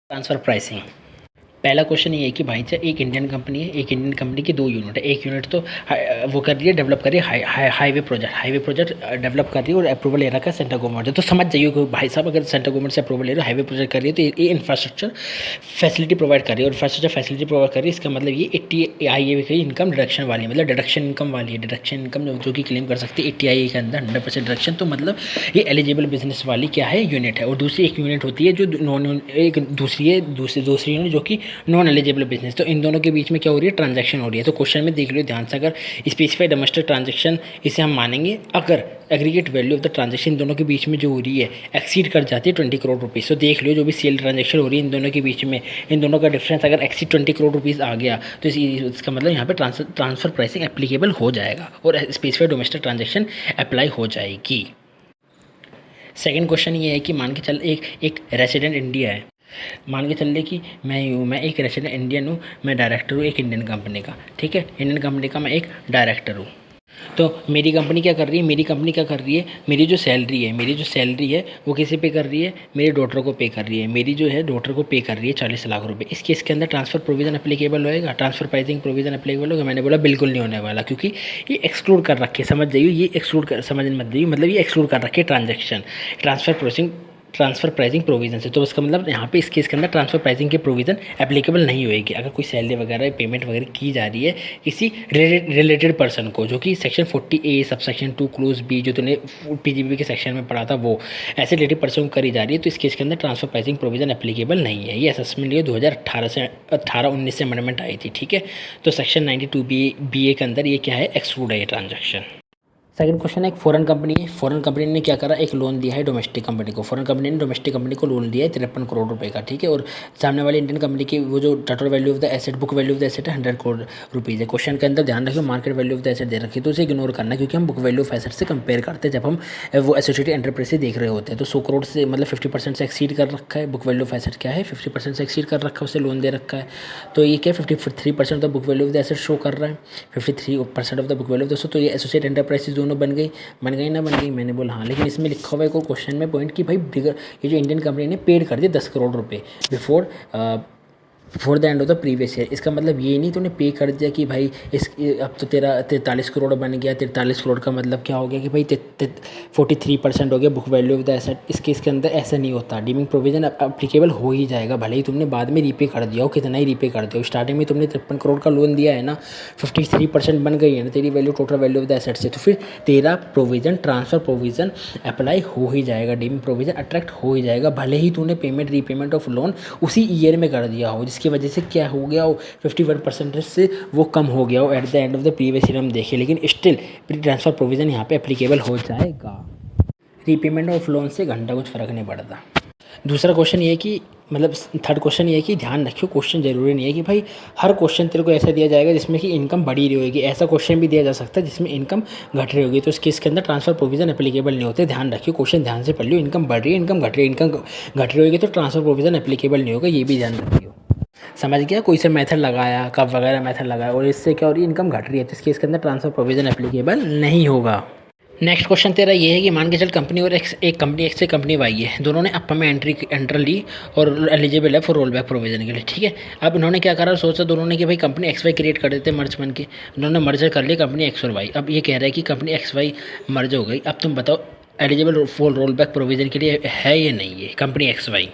Transfer pricing. पहला question ये है कि भाई साहब एक इंडियन कंपनी है, एक इंडियन कंपनी की दो यूनिट है। एक यूनिट तो वो कर रही है, डेवलप कर रही है हाईवे प्रोजेक्ट डेवलप कर रही है और अप्रूवल ले रखा है सेंट्रल गवर्नमेंट से। तो समझ जाइए कि भाई साहब अगर सेंट्रल गवर्नमेंट से अप्रूवल ले रहे हो, हाईवे प्रोजेक्ट कर रही है, तो ये इंफ्रास्ट्रक्चर फैसिलिटी प्रोवाइड कर रही है। और इंफ्रास्ट्रक्चर फैसिलिटी प्रोवाइड कर रही है, इसका मतलब ये 80 की इनकम डिडक्शन वाली है, मतलब डिडक्शन इनकम वाली है। डिडक्शन इनकम जो कि क्लेम कर सकती है 80 के अंदर 100% डिडक्शन। तो मतलब ये एलिजिबल बिजनेस वाली क्या है, यूनिट है। और दूसरी एक यूनिट होती है जो दूसरी यूनिट जो कि नॉन एलिजिबल बिजनेस। तो इन दोनों के बीच में क्या हो रही है, ट्रांजैक्शन हो रही है। तो क्वेश्चन में देख लो ध्यान से, अगर स्पेसिफाइड डोमेस्टिक ट्रांजैक्शन इसे हम मानेंगे अगर aggregate value of the transaction in दोनों के बीच में जो हो रही है एक्सीड कर जाती है 20 करोड़ रुपीज़। तो देख लो जो भी सेल ट्रांजैक्शन हो रही है इन दोनों के बीच में, इन दोनों का डिफरेंस अगर एक्सीड 20 करोड़ रुपीज़ आ गया तो इसका मतलब यहाँ पे ट्रांसफर प्राइसिंग एप्लीकेबल हो जाएगा और स्पेसिफाइड डोमेस्टिक ट्रांजैक्शन अप्लाई हो जाएगी। सेकेंड क्वेश्चन ये है कि मान के चल एक रेसिडेंट इंडिया है, मान के चल रहे कि मैं एक रेसिडेंट इंडियन हूँ, मैं डायरेक्टर हूँ एक इंडियन कंपनी का, ठीक है, इंडियन कंपनी का मैं एक डायरेक्टर हूँ। तो मेरी कंपनी क्या कर रही है, मेरी जो सैलरी है वो किसे पे कर रही है, मेरी डॉटर को पे कर रही है। मेरी जो है डॉटर को पे कर रही है 40 लाख रुपए। इस केस के अंदर ट्रांसफर प्रोविजन एप्लीकेबल होएगा, ट्रांसफर प्राइसिंग प्रोविजन एप्लीकेबल होगा? मैंने बोला बिल्कुल नहीं होने वाला, क्योंकि ये एक्सक्लूड कर रखे, समझ जाइए ये एक्सक्लूड कर, समझ मत जाइए, मतलब ये एक्सक्लूड कर रखे ट्रांजेक्शन ट्रांसफर प्राइसिंग प्रोविजन से। तो इसका मतलब यहाँ पे इस केस के अंदर ट्रांसफर प्राइसिंग की प्रोविजन एप्लीकेबल नहीं होएगी। अगर कोई सैलरी वगैरह पेमेंट वगैरह की जा रही है किसी रिलेटेड पर्सन को, जो कि section 40A sub section 2 close B जो तूने PGBB के सेक्शन में पढ़ा था, वो ऐसे रिलेटेड पर्सन को करी जा रही है, तो इस केस के अंदर ट्रांसफर प्राइसिंग प्रोविजन एप्लीकेबल नहीं है। ये असेसमेंट ये 2018-19 से अमेंडमेंट आई थी, ठीक है। तो सेक्शन 92BA के अंदर ये क्या है, एक्सक्लूड है ये ट्रांजेक्शन। सेकंड क्वेश्चन है, एक फॉरेन कंपनी है, फॉरेन कंपनी ने क्या करा, एक लोन दिया है डोमेस्टिक कंपनी को। फॉरेन कंपनी ने डोमेस्टिक कंपनी को लोन दिया है 53 करोड़ रुपए का, ठीक है। और सामने वाली इंडियन कंपनी की वो जो total value of the asset, book value of the asset है 100 करोड़ रुपीज़ है। क्वेश्चन के अंदर ध्यान रखिए market value of the asset दे रखी है, तो उसे इग्नोर करना, क्योंकि हम बुक वैल्यू ऑफ एसेट से कंपेयर करते हैं जब हम वो एसोसिएटेड एंटरप्राइज से देख रहे होते हैं। तो 100 करोड़ से मतलब 50% से एक्सीड कर रखा है, बुक वैल्यू ऑफ एसेट क्या है 50% से एक्सीड कर रखा है, उसे लोन दे रखा है। तो ये क्या 53% of the book value of the asset show कर रहा है, 53% of the book value of the. तो ये एसोसिएट एंटरप्राइजेज दोनों बन गई ना बन गई? मैंने बोला हाँ, लेकिन इसमें लिखा हुआ है कोई क्वेश्चन में पॉइंट कि भाई बिगर ये जो इंडियन कंपनी ने पेड कर दिए 10 करोड़ रुपए before the end of the previous year. इसका मतलब ये नहीं तूने पे कर दिया कि भाई अब तो तेरा 43 करोड़ बन गया। 43 करोड़ का मतलब क्या हो गया कि भाई 43% हो गया book value of the asset. इसके अंदर ऐसा नहीं होता, डीमिंग प्रोविजन अप्लीकेबल हो ही जाएगा, भले ही तुमने बाद में रीपे कर दिया हो, कितना ही रीपे कर दिया हो। स्टार्टिंग में तुमने 53 करोड़ का लोन दिया है ना, 53% बन गई है ना तेरी value, total value of the asset से, तो फिर तेरा प्रोविजन ट्रांसफर प्रोविजन अप्लाई हो ही जाएगा, डीमिंग प्रोविजन अट्रैक्ट हो ही जाएगा, भले ही तूने पेमेंट रीपेमेंट ऑफ लोन उसी ईयर में कर दिया हो, जिसकी वजह से क्या हो गया हो 51% से वो कम हो गया हो at the end of the previous year हम देखें। लेकिन स्टिल प्री ट्रांसफर प्रोविजन यहाँ पे एप्लीकेबल हो जाएगा। रीपेमेंट ऑफ लोन से घंटा कुछ फ़र्क नहीं पड़ता। दूसरा क्वेश्चन ये है कि मतलब थर्ड क्वेश्चन ये है कि ध्यान रखियो, क्वेश्चन जरूरी नहीं है कि भाई हर क्वेश्चन तेरे को ऐसा दिया जाएगा जिसमें कि इनकम बढ़ी रही होगी। ऐसा क्वेश्चन भी दिया जा सकता है जिसमें इनकम घट रही होगी, तो इस केस के अंदर ट्रांसफर प्रोविजन एप्लीकेबल नहीं होते। ध्यान रखियो, क्वेश्चन ध्यान से पढ़ लियो। इनकम बढ़ रही है, इनकम घट रही है, इनकम घट रही होगी तो ट्रांसफर प्रोविजन एप्लीकेबल नहीं होगा, ये भी ध्यान रखियो। समझ गया? कोई सा मेथड लगाया, कब वगैरह मेथड लगाया और इससे क्या हो रही है, इनकम घट रही है, तो इसके इसके अंदर ट्रांसफर प्रोविजन एप्लीकेबल नहीं होगा। नेक्स्ट क्वेश्चन तेरा ये है कि मान के चल कंपनी और एक कंपनी एक्स से कंपनी वाई है, दोनों ने अप में एंटर ली और एलिजिबल है फॉर रोल बैक प्रोविजन के लिए, ठीक है। अब इन्होंने क्या करा, सोचा दोनों ने कि भाई कंपनी एक्स वाई क्रिएट कर देते मर्ज बन के, इन्होंने मर्जर कर लिया कंपनी एक्स और वाई। अब ये कह रहा है कि कंपनी एक्स वाई मर्ज हो गई, अब तुम बताओ eligible for role back provision के लिए है या नहीं है कंपनी एक्स वाई?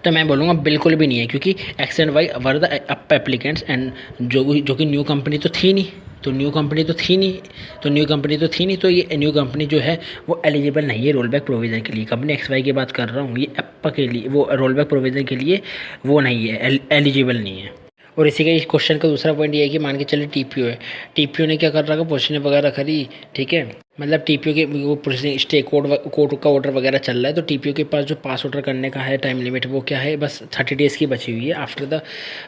तो मैं बोलूँगा बिल्कुल भी नहीं है, क्योंकि x and why were the up applicants and जो कि न्यू कंपनी तो थी नहीं, तो न्यू कंपनी तो थी नहीं, तो ये न्यू कंपनी जो है वो एलिजिबल नहीं है रोल बैक प्रोविज़न के लिए। कंपनी एक्स वाई की बात कर रहा हूँ, ये अप के लिए वो रोल बैक प्रोविज़न के लिए वो नहीं है, एलिजिबल नहीं है। और इसी का इस क्वेश्चन का दूसरा पॉइंट ये है कि मान के चलिए TPO है, TPO ने क्या कर रखा, पोजीशन वगैरह करी, ठीक है, मतलब TPO के वो स्टे कोर्ट का ऑर्डर वगैरह चल रहा है, तो TPO के पास जो पास ऑर्डर करने का है टाइम लिमिट वो क्या है, बस 30 डेज़ की बची हुई है। आफ्टर द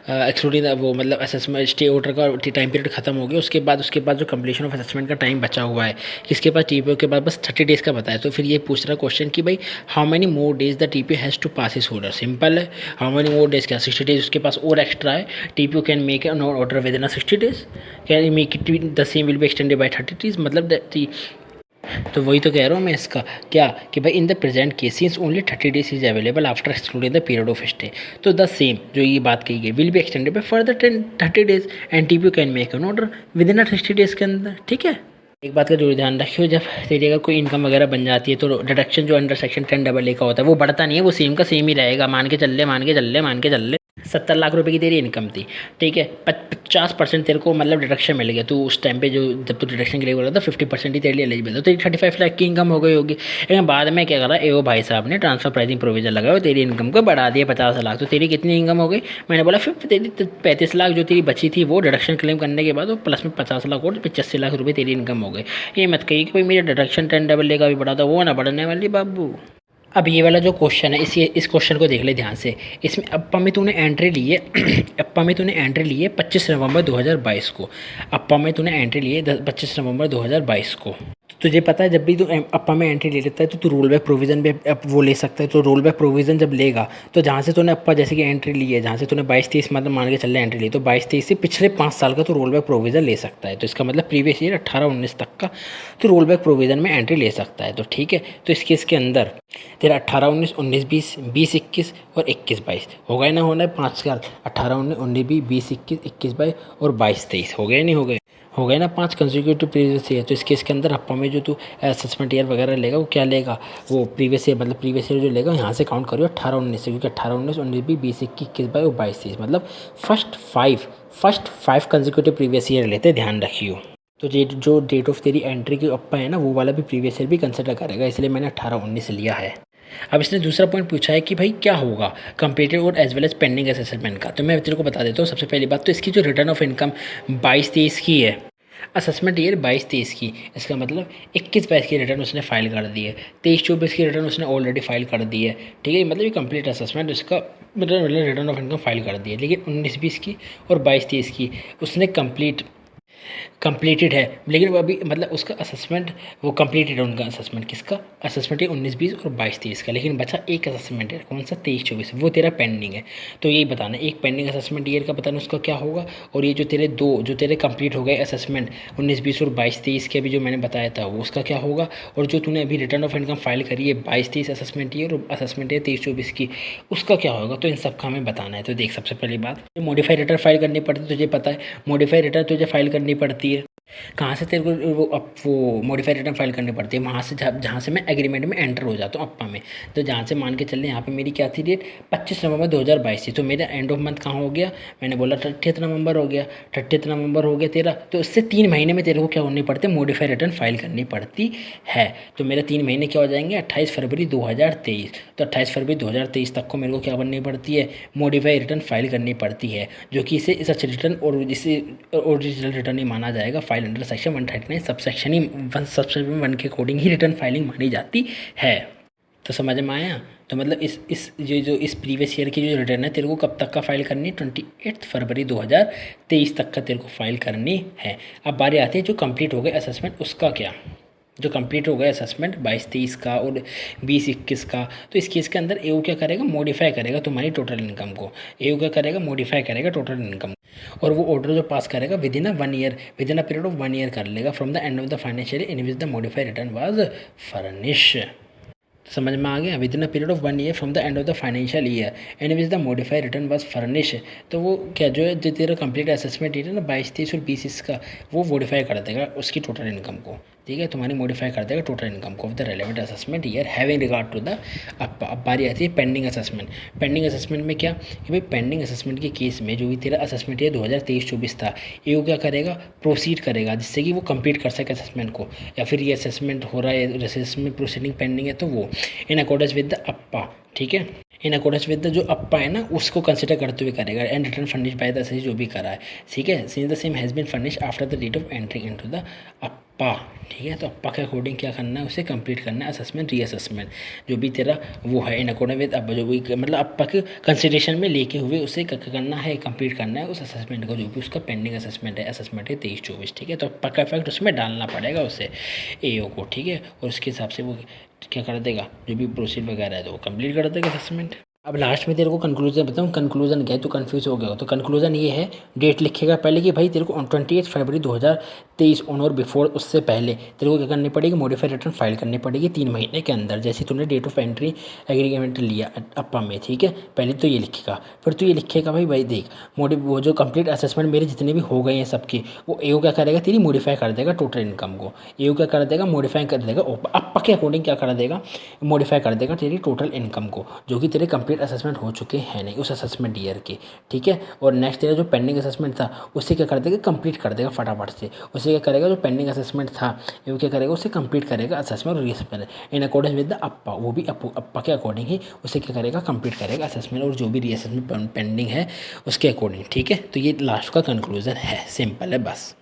एक्सक्लूडिंग वो मतलब असेसमेंट स्टे ऑर्डर का टाइम पीरियड खत्म हो गया, उसके बाद जो कंप्लीशन ऑफ असेसमेंट का टाइम बचा हुआ है किसके पास, TPO के पास बस 30 डेज़ का बताया। तो फिर ये पूछ रहा क्वेश्चन कि भाई how many more days the TPO has to pass इस ऑर्डर। सिंपल है, हाउ मेनी मोर डेज क्या, 60 डेज उसके पास और एक्स्ट्रा है। TPO can make an order within 60 days, can make it the same will be extended by 30 days, मतलब तो वही तो कह रहा हूँ मैं इसका क्या कि भाई in the present case since only 30 days is available after excluding the period of stay, तो द सेम जो ये बात कही गई will be extended by further 30 days and TPU can make an order within 60 days के अंदर। ठीक है, एक बात का जरूर ध्यान रखियो, जब तेरी अगर कोई इनकम वगैरह बन जाती है तो डिडक्शन जो अंडर सेक्शन 10AA का होता है वो बढ़ता नहीं है, वो सेम का सेम ही रहेगा। मान के चल ले 70 लाख रुपए की तेरी इनकम थी, ठीक है, 50% तेरे को मतलब डिडक्शन मिल गया, तो उस टाइम पे जो जब तू डिडक्शन के लिए बोला था 50% ही तेरे लिए एलिजिबल था, तो तेरी 35 लाख की इनकम हो गई होगी। लेकिन बाद में क्या करा एओ भाई साहब ने ट्रांसफर प्राइसिंग प्रोविजन लगाया और तेरी इनकम को बढ़ा दिया 50 लाख, तो तेरी कितनी इनकम हो गई, मैंने बोला फिर तेरी 35 लाख जो तेरी बची थी वो डिडक्शन क्लेम करने के बाद वो प्लस में 50 लाख और 85 लाख रुपये तेरी इनकम हो गई। ये मत कहिए कि भाई मेरा डिडक्शन 10AA का भी बढ़ा था, वो ना बढ़ने वाली बाबू। अब ये वाला जो क्वेश्चन है इस क्वेश्चन को देख ले ध्यान से। इसमें अप्पा में तूने एंट्री ली है अप्पा में तूने एंट्री ली है 25 नवंबर 2022 को। अप्पा में तूने एंट्री ली है 25 नवंबर 2022 को। तुझे पता है जब भी तू अप्पा में एंट्री ले लेता है तो तू रोल बैक प्रोविज़न भी वो ले सकता है। तो रोल बैक प्रोविज़न जब लेगा तो जहाँ से तूने अप्पा जैसे कि एंट्री ली है, जहाँ से तूने 22-23 मतलब मान के चल रहे एंट्री ली, तो 22-23 से पिछले 5 साल का तो रोल बैक प्रोविज़न ले सकता है। तो इसका मतलब प्रीवियस ईयर 18-19 तक का तो रोल बैक प्रोविज़न में एंट्री ले सकता है। तो ठीक है, तो इस केस के अंदर तेरा 18-19, 19-20, 20-21 और 21-22 हो गए ना, होना है 5 साल, 18-19, 19-20, 20-21, 21-22 और 22-23 हो गए नहीं हो गए ना 5 कंसेक्यूटिव प्रीवियस ईयर। तो इस केस के अंदर अप्पा में जो तू असेसमेंट ईयर वगैरह लेगा वो क्या लेगा, वो प्रीवियस ईयर मतलब प्रीवियस ईयर जो लेगा यहाँ से काउंट करियो 18-19 से, क्योंकि 18-19, 19-20, 20-21, 21-22 और 22-23 मतलब first five consecutive previous year लेते, ध्यान रखियो। तो ये जो डेट ऑफ तेरी एंट्री की अप्पा है ना वो वाला भी प्रीवियस ईयर भी कंसिडर करेगा, इसलिए मैंने 18-19 लिया है। अब इसने दूसरा पॉइंट पूछा है कि भाई क्या होगा कंप्लीटेड और as well as pending assessment का। तो मैं तेरे को बता देता हूँ। सबसे पहली बात तो इसकी जो रिटर्न ऑफ इनकम 22-23 की है, असेसमेंट ईयर 22-23 की, इसका मतलब 21-22 की रिटर्न उसने फाइल कर दी है, 23-24 की रिटर्न उसने ऑलरेडी फाइल कर दी है। ठीक है, मतलब ये कंप्लीट असेसमेंट उसका मतलब रिटर्न ऑफ इनकम फाइल कर दी है। लेकिन 19-20 की और 22-23 की उसने कंप्लीटेड है, लेकिन वो अभी मतलब उसका असेसमेंट वो कंप्लीटेड है। उनका असेसमेंट किसका असेसमेंट है 19-20 और 22-23 का, लेकिन बचा एक असेसमेंट है, कौन सा 23-24, वो तेरा पेंडिंग है। तो यही बताना एक पेंडिंग असेसमेंट ईयर का बताना उसका क्या होगा, और ये जो तेरे कंप्लीट हो गए असेसमेंट 19-20 और 22-23 के अभी जो मैंने बताया था वो उसका क्या होगा, और जो तूने अभी रिटर्न ऑफ इनकम फाइल करी है 22-23 असेसमेंट ईयर और असेसमेंट ईयर 23-24 की, उसका क्या होगा। तो इन सब का हमें बताना है। तो देख सबसे पहली बात मॉडिफाई रिटर्न फाइल करनी पड़ती है, तुझे पता है मॉडिफाई रिटर्न तुझे फाइल करनी पड़ती है कहाँ से, तेरे को वो मॉडिफाई रिटर्न फाइल करनी पड़ती है वहाँ से जहाँ से मैं एग्रीमेंट में एंटर हो जाता हूँ अप्पा में। तो जहाँ से मान के चल रहे यहाँ पे मेरी क्या थी डेट 25 नवंबर 2022 थी, तो मेरा एंड ऑफ मंथ कहाँ हो गया, मैंने बोला 30 नवंबर हो गया, 30 नवंबर हो गया तेरा। तो उससे 3 महीने में तेरे को क्या होनी पड़ती है मॉडिफाई रिटर्न फाइल करनी पड़ती है। तो मेरा 3 महीने क्या हो जाएंगे 28 फरवरी 2023। तो 28 फरवरी 2023 तक को मेरे को क्या बननी पड़ती है मॉडिफाई रिटर्न फाइल करनी पड़ती है, जो कि इसे सच रिटर्न और इसे ओरिजिनल रिटर्न ही माना जाएगा। फाइल अंडर सेक्शन 139 सबसेक्शन 1 के अकॉर्डिंग ही रिटर्न फाइलिंग मानी जाती है। तो समझ में आया। तो मतलब इस प्रीवियस ईयर की जो रिटर्न है तेरे को कब तक का फाइल करनी है 28 फरवरी 2023 तक का तेरे को फाइल करनी है। अब बारी आती है जो कंप्लीट हो गए असेसमेंट उसका क्या, जो कंप्लीट हो गया असेसमेंट 22-23 का और 20-21 का। तो इस केस के अंदर एओ क्या करेगा मॉडिफाई करेगा तुम्हारी टोटल इनकम को। एओ क्या करेगा मॉडिफाई करेगा टोटल इनकम, और वो ऑर्डर जो पास करेगा with in a period of 1 year कर लेगा from the end of the financial in which the modify return was furnish. समझ में आ गया, with in a period of 1 year from the end of the financial year in which the modify return was furnish. तो वो क्या जो है जो तेरा कंप्लीट असेसमेंट है ना 22-23 और 20 इसका वो मॉडिफाई कर देगा उसकी टोटल इनकम को। ठीक है, तुम्हारी मॉडिफाई कर देगा टोटल इनकम को of the relevant assessment year having regard to the. अब बारी आती है पेंडिंग असेसमेंट। पेंडिंग असेसमेंट में क्या कि भाई पेंडिंग असेसमेंट के केस में जो भी तेरा असेसमेंट ईयर 2023-24 था ये क्या करेगा प्रोसीड करेगा जिससे कि वो कंप्लीट कर सके असेसमेंट को, या फिर ये असेसमेंट हो रहा है असेसमेंट प्रोसीडिंग पेंडिंग है तो वो इन अकॉर्डेंस विद द अप्पा। ठीक है, इन अकॉर्डेंस विद द जो अप्पा है ना उसको कंसिडर करते हुए करेगा and return furnish by the जो भी करा है। ठीक है, since the same has been furnish after the date of entry into the APA. ठीक है, तो अप्पा के अकॉर्डिंग क्या करना है उसे कंप्लीट करना है असेसमेंट रीअसेसमेंट जो भी तेरा वो है इन अकॉर्डिंग विद अप्पा, जो भी मतलब अप्पा के कंसिडरेशन में लेके हुए उसे करना है कंप्लीट करना है उस असेसमेंट को जो भी उसका पेंडिंग असेसमेंट है 23-24। ठीक है, तो अप्पा का इफेक्ट उसमें डालना पड़ेगा उसे एओ को। ठीक है, और उसके हिसाब से वो क्या कर देगा जो भी प्रोसीड वगैरह है तो वो कंप्लीट कर देगा असेसमेंट। अब लास्ट में तेरे को कंक्लूजन बताऊँ, कंक्लूजन क्या है, तो कन्फ्यूज हो गया हो। तो कंक्लूजन ये है, डेट लिखेगा पहले कि भाई तेरे को 28 फरवरी 2023 ऑन और बिफोर, उससे पहले तेरे को क्या करनी पड़ेगी, मॉडिफाइड रिटर्न फाइल करनी पड़ेगी 3 महीने के अंदर, जैसे तूने डेट ऑफ एंट्री एग्रीमेंट लिया अप्पा में, ठीक है। पहले तो ये लिखेगा, फिर तो ये लिखेगा भाई भाई देख वो जो कंप्लीट असेसमेंट मेरे जितने भी हो गए हैं सबके, वो एओ क्या करेगा, तेरी मॉडिफाई कर देगा टोटल इनकम को। एओ क्या कर देगा, मॉडिफाई कर देगा अप्पा के अकॉर्डिंग, क्या कर देगा, मॉडिफाई कर देगा तेरी टोटल इनकम को, जो कि तेरे कंप्लीट असेसमेंट हो चुके हैं नहीं उस असेसमेंट ईयर के, ठीक है। और नेक्स्ट तेरा जो पेंडिंग असेसमेंट था उससे क्या कर देगा, कंप्लीट कर देगा फटाफट से। उससे क्या करेगा, जो पेंडिंग असेसमेंट था वो क्या करेगा, उससे कंप्लीट करेगा असेसमेंट और reassessment in accordance with the APA, वो भी अप्पा के अकॉर्डिंग ही उसे क्या करेगा, कंप्लीट करेगा असेसमेंट और जो भी रीअसेसमेंट पेंडिंग है उसके अकॉर्डिंग, ठीक है। तो ये लास्ट का कंक्लूजन है, सिंपल है बस।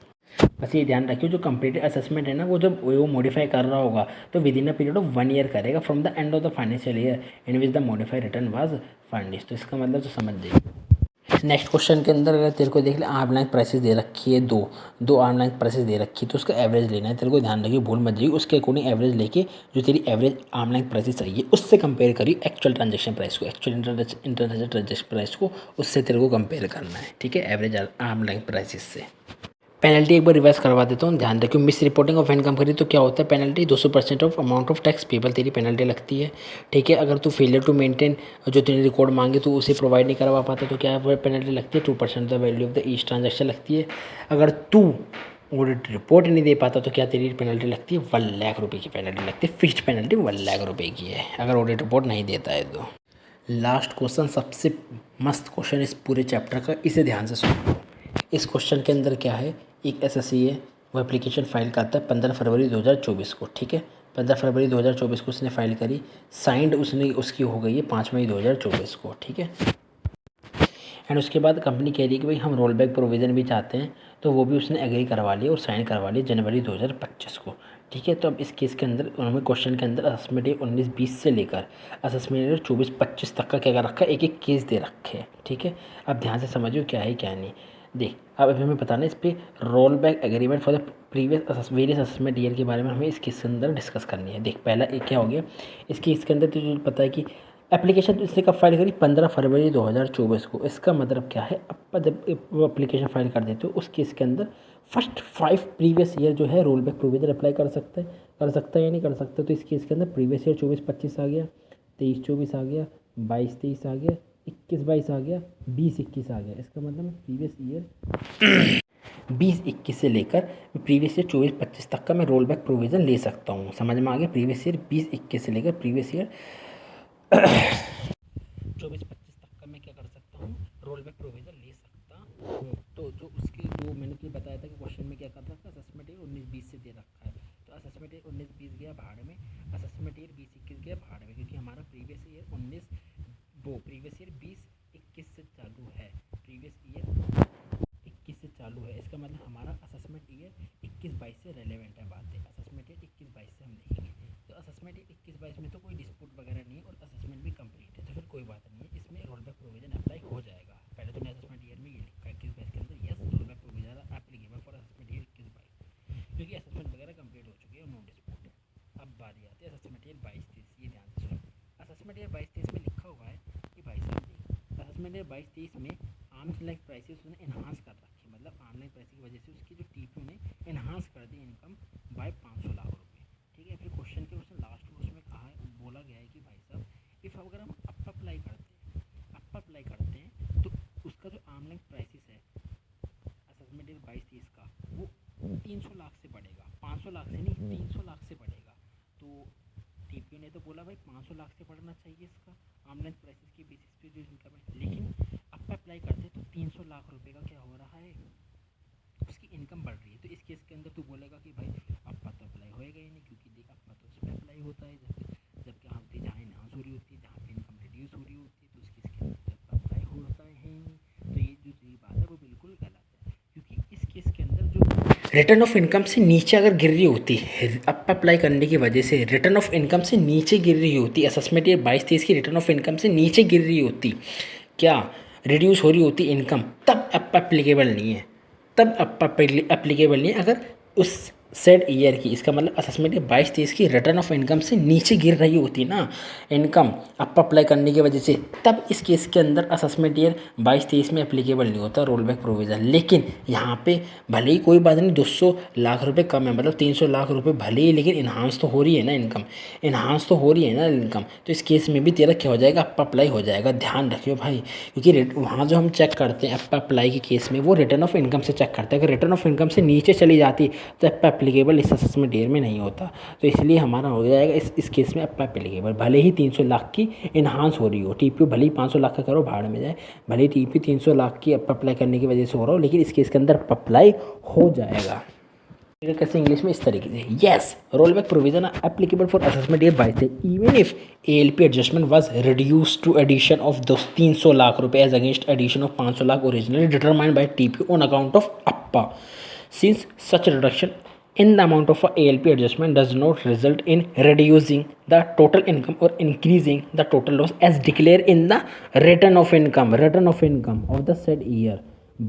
बस ये ध्यान रखियो, जो कंप्लीटेड असेसमेंट है ना, वो जब वो मॉडिफाई कर रहा होगा तो within a period of 1 year करेगा from the end of the financial year in which the modified return was furnished. तो इसका मतलब तो समझ जाइए। नेक्स्ट क्वेश्चन के अंदर अगर तेरे को देख ले, आर्म लेंथ प्राइसेस दे रखी है, दो आर्म लेंथ प्राइसेस दे रखी है, तो उसका एवरेज लेना है तेरे को, ध्यान रखिए भूल मत जाइए। उसके अकॉर्डिंग एवरेज लेके जो तेरी एवरेज आर्म लेंथ प्राइसेस आई है उससे कंपेयर करिए एक्चुअल ट्रांजेक्शन प्राइस को, एक्चुअल इंटरनेशनल ट्रांजेक्शन प्राइस को, उससे तेरे को कंपेयर करना है, ठीक है, एवरेज आर्म लेंथ प्राइसेस से। पेनल्टी एक बार रिवाइज करवा देता हूँ, ध्यान रखियो। मिस रिपोर्टिंग ऑफ इनकम करी तो क्या होता है, penalty 200% of amount of tax payable तेरी पेनल्टी लगती है, ठीक है। अगर तू फेलियर टू मेंटेन जो तूने रिकॉर्ड मांगे तो उसे प्रोवाइड नहीं करवा पाता तो क्या पेनल्टी लगती है, 2% the value of the each transaction लगती है। अगर तू ऑडिट रिपोर्ट नहीं दे पाता तो क्या तेरी पेनल्टी लगती है, 1,00,000 रुपये की पेनल्टी लगती है, फिक्स्ड पेनल्टी 1,00,000 रुपये की है अगर ऑडिट रिपोर्ट नहीं देता है तो। लास्ट क्वेश्चन सबसे मस्त क्वेश्चन इस पूरे चैप्टर का, इसे ध्यान से सुनो। इस क्वेश्चन के अंदर क्या है, एक एसएससी है, वो एप्लीकेशन फाइल करता है 15 फरवरी 2024 को, ठीक है। 15 फरवरी 2024 को उसने फाइल करी, साइंड उसकी हो गई है 5 मई 2024 को, ठीक है। एंड उसके बाद कंपनी कह रही है कि भाई हम रोल बैक प्रोविज़न भी चाहते हैं, तो वो भी उसने एग्री करवा लिया और साइन करवा लिया जनवरी 2025 को, ठीक है। तो अब इस केस के अंदर उन्होंने क्वेश्चन के अंदर असेसमेंट ईयर 19-20 से लेकर असेसमेंट ईयर 24-25 तक का क्या कर रखा है, एक एक केस दे रखे हैं, ठीक है। अब ध्यान से समझिए क्या है क्या नहीं। देख अब अभी हमें बताना है इस पर roll back agreement for the previous various assessment year के बारे में हमें इस केस के अंदर डिस्कस करनी है। देख पहला एक क्या हो गया, इस केस के अंदर तुझे पता है कि एप्लीकेशन तो इसने कब फाइल करी, 15 फरवरी 2024 को। इसका मतलब क्या है, अब जब वो एप्लीकेशन फाइल कर देते हो उस केस के अंदर फर्स्ट 5 प्रीवियस ईयर जो है रोल बैक प्रोविजन अप्लाई कर सकता है या नहीं कर सकता। तो इस केस के अंदर प्रीवियस ईयर 24-25 आ गया, 23-24 आ गया, 22-23 आ गया, 21-22 आ गया, 20-21 आ गया। इसका मतलब प्रीवियस ईयर 20-21 से लेकर प्रीवियस ईयर 24-25 तक का मैं रोल बैक प्रोविज़न ले सकता हूँ। समझ में आ गया, प्रीवियस ईयर 20-21 से लेकर प्रीवियस ईयर 24-25 तक का मैं क्या कर सकता हूँ, रोल बैक प्रोविज़न ले सकता हूँ। तो जो उसकी वो मैंने तुझे बताया था कि क्वेश्चन में क्या कर रखा है, असेसमेंट ईयर 19-20 से दे रखा है, तो असेसमेंट ईयर 19-20 गया भाड़ में, असेसमेंट ईयर 20-21 गया भाड़ में, क्योंकि हमारा प्रीवियस ईयर 20-21 से चालू है, प्रीवियस ईयर 21 से चालू है। इसका मतलब हमारा असेसमेंट ईयर 21-22 से रेलेवेंट है बात है, असेसमेंट ईयर 21-22 से हम लिखेंगे। तो असेसमेंट ईयर 21-22 में तो कोई डिस्प्यूट वगैरह नहीं है और असेसमेंट भी कंप्लीट है, तो फिर कोई बात नहीं है, इसमें रोल बैक प्रोविजन अप्लाई हो जाएगा। पहले तो असेसमेंट ईयर में ये लिखा है 21-22 के अंदर, yes roll back provision applicable for assessment year 21-22, क्योंकि असेसमेंट वगैरह कंप्लीट हो चुकी है और नो डिस्प्यूट है। अब बारी आती है असेसमेंट ईयर 22-23, ये ध्यान से सुनो। असेसमेंट ईयर 22-23 में लिखा हुआ है कि भाई साहब असेसमेंट ईयर 22-23 में आर्म्स लेंथ प्राइसेस उसने इन्हांस कर रखी, मतलब आर्म लेंथ प्राइस की वजह से उसकी जो टीपीओ ने इन्हांस कर दी इनकम बाय 500 लाख रुपए, ठीक है। फिर क्वेश्चन के उसने लास्ट में उसमें कहा है, बोला गया है कि भाई साहब इफ़ अगर हम अप अप्लाई करते हैं तो उसका जो आर्म लेंथ प्राइसेस है असेसमेंट ईयर 22-23 का, वो 300 लाख से बढ़ेगा, 500 लाख से नहीं 300 लाख से बढ़ेगा। तो टीपीओ ने तो बोला भाई 500 लाख से बढ़ना चाहिए इसका आर्म लेंथ प्राइसेस की बेसिस पे जो इनकम है, लेकिन अप अप्लाई करते तो 300 लाख रुपए का क्या हो रहा है, उसकी इनकम बढ़ रही है। तो इस केस के अंदर तू बोलेगा कि भाई अप्पा तो अप्लाई होएगा ही नहीं, क्योंकि देख अप्पा तो उसमें अप्लाई होता है जब क्या होती है, जहाँ इन्हांस हो रही होती है, जहाँ पे इनकम रिड्यूस हो रही होती है, तो उस केस के अंदर तो अप्लाई होता है। तो ये जो तेरी बात है वो बिल्कुल गलत है, क्योंकि इस केस के अंदर जो रिटर्न ऑफ इनकम से नीचे अगर गिर रही होती है, अप अप्लाई करने की वजह से रिटर्न ऑफ इनकम से नीचे गिर रही होती, असेसमेंट ईयर 22-23 की रिटर्न ऑफ इनकम से नीचे गिर रही होती, क्या रिड्यूस हो रही होती इनकम, तब अप एप्लीकेबल नहीं है, तब अप एप्लीकेबल नहीं है। अगर उस सेड ईयर की, इसका मतलब असेसमेंट ईयर 22-23 की रिटर्न ऑफ इनकम से नीचे गिर रही होती ना इनकम अब अप्लाई करने की वजह से, तब इस केस के अंदर असेसमेंट ईयर 22-23 में एप्लीकेबल नहीं होता रोल बैक प्रोविज़न। लेकिन यहाँ पे भले ही कोई बात नहीं 200 लाख रुपए कम है, मतलब 300 लाख रुपए भले ही, लेकिन इन्हांस तो हो रही है ना इनकम, इन्हांस तो हो रही है ना इनकम, तो इस केस में भी तेरा क्या हो जाएगा, अप अप्लाई हो जाएगा। ध्यान रखियो भाई, क्योंकि वहाँ जो हम चेक करते हैं अप अप्लाई के केस में वो रिटर्न ऑफ इनकम से चेक करते हैं। अगर रिटर्न ऑफ इनकम से नीचे चली जाती तो अप एप्लीकेबल इस असेसमेंट ईयर में नहीं होता, तो इसलिए हमारा हो जाएगा इस केस में अप एप्लीकेबल। भले ही 300 लाख की इन्हांस हो रही हो, टीपीयू भले ही 500 लाख का करो भाड़ में जाए, भले ही टीपीयू 300 लाख की अप अप्लाई करने की वजह से हो रहा हो, लेकिन इस केस के अंदर अप अप्लाई हो जाएगा। कैसे इंग्लिश में इस तरीके से, yes roll back provision applicable for assessment year 22 even if ALP adjustment was reduced to addition of दो 300 लाख रुपए as against addition of 500 lakh originally determined by TPO on account of APA, since such reduction in the amount of a ALP adjustment does not result in reducing the total income or increasing the total loss as declared in the return of income of the said year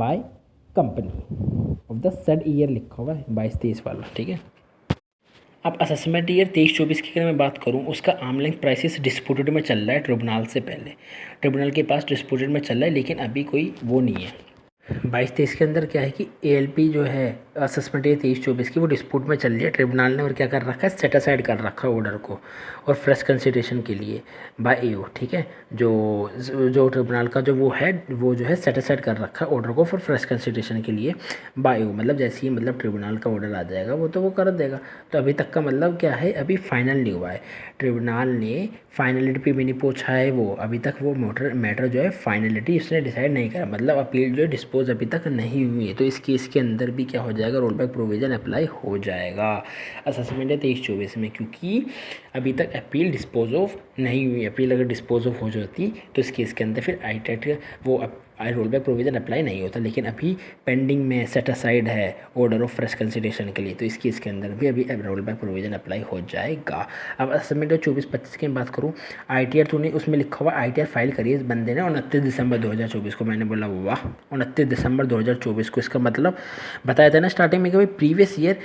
by company of the said year लिखा हुआ है 22-23 वाला, ठीक है। अब assessment year 23-24 की अगर मैं बात करूं, उसका आर्म लेंथ प्राइसेस डिस्प्यूटेड में चल रहा है ट्रिब्यूनल से पहले, ट्रिब्यूनल के पास डिस्प्यूटेड में चल रहा है, लेकिन अभी कोई वो नहीं है। 22-23 के अंदर क्या है कि एएलपी जो है असेसमेंट ईयर 23-24 की वो डिस्प्यूट में चल रही है ट्रिब्यूनल ने, और क्या कर रखा है, सेट असाइड कर रखा है ऑर्डर को और फ्रेश कंसिडरेशन के लिए बाय एओ, ठीक है। जो ट्रिब्यूनल का जो वो है वो जो है सेट असाइड कर रखा है ऑर्डर को फॉर फ्रेश कंसिडरेशन के लिए बाय एओ, मतलब जैसे ही मतलब ट्रिब्यूनल का ऑर्डर आ जाएगा वो तो वो कर देगा। तो अभी तक का मतलब क्या है, अभी फाइनल नहीं हुआ है, ट्रिब्यूनल ने फाइनलिटी पे भी नहीं पूछा है, वो अभी तक वो मैटर जो है फाइनलिटी उसने डिसाइड नहीं करा, मतलब अपील जो है डिस्पोज अभी तक नहीं हुई है। तो इस केस के अंदर भी क्या हो जाएगा, रोल बैक प्रोविज़न अप्लाई हो जाएगा असेसमेंट है 23-24 में, क्योंकि अभी तक अपील डिस्पोज ऑफ नहीं हुई। अपील अगर डिस्पोज ऑफ हो जाती तो इस केस के अंदर फिर आई वो रोल बैक प्रोविज़न अप्लाई नहीं होता, लेकिन अभी पेंडिंग में सेट असाइड है ऑर्डर ऑफ फ्रेश कंसिडरेशन के लिए, तो इस केस के अंदर भी अभी रोल बैक प्रोविज़न अप्लाई हो जाएगा। अब असेसमेंट 24-25 की बात करूँ, ITR तूने उसमें लिखा हुआ ITR फाइल करी है इस बंदे ने 29 दिसंबर 2024 को। मैंने बोला वाह 29 दिसंबर 2024 को, इसका मतलब बताया था ना स्टार्टिंग में कि भाई प्रीवियस ईयर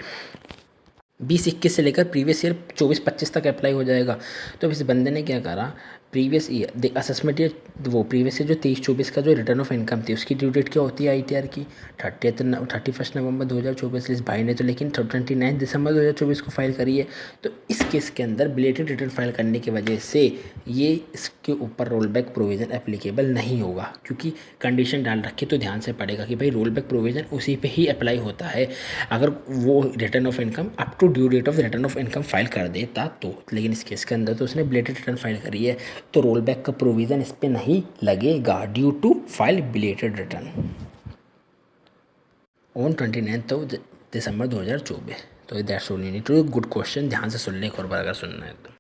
20-21 से लेकर प्रीवियस ईयर 24-25 तक अप्लाई हो जाएगा। तो इस बंदे ने क्या करा, प्रीवियस ईयर असेसमेंट ईयर वो प्रीवियस ईयर जो 23-24 का जो रिटर्न ऑफ इनकम थी उसकी ड्यू डेट क्या होती है ITR की 31 नवंबर 2024। इस भाई ने तो लेकिन 29 दिसंबर 2024 को फाइल करी है। तो इस केस के अंदर बिलेटेड रिटर्न फाइल करने की वजह से ये इसके ऊपर रोल बैक प्रोविज़न एप्लीकेबल नहीं होगा, क्योंकि कंडीशन डाल रखी तो ध्यान से पड़ेगा कि भाई रोल बैक प्रोविज़न उसी पे ही अप्लाई होता है अगर वो return of income up to due date of return of income file कर देता तो। लेकिन इस केस के अंदर तो उसने बिलेटेड रिटर्न फाइल करी है, तो रोल बैक का प्रोविज़न इस पर नहीं लगेगा due to file belated return on 29 दिसंबर 2024। तो that's only two good question, ध्यान से सुन ले एक और बार अगर सुनना है तो।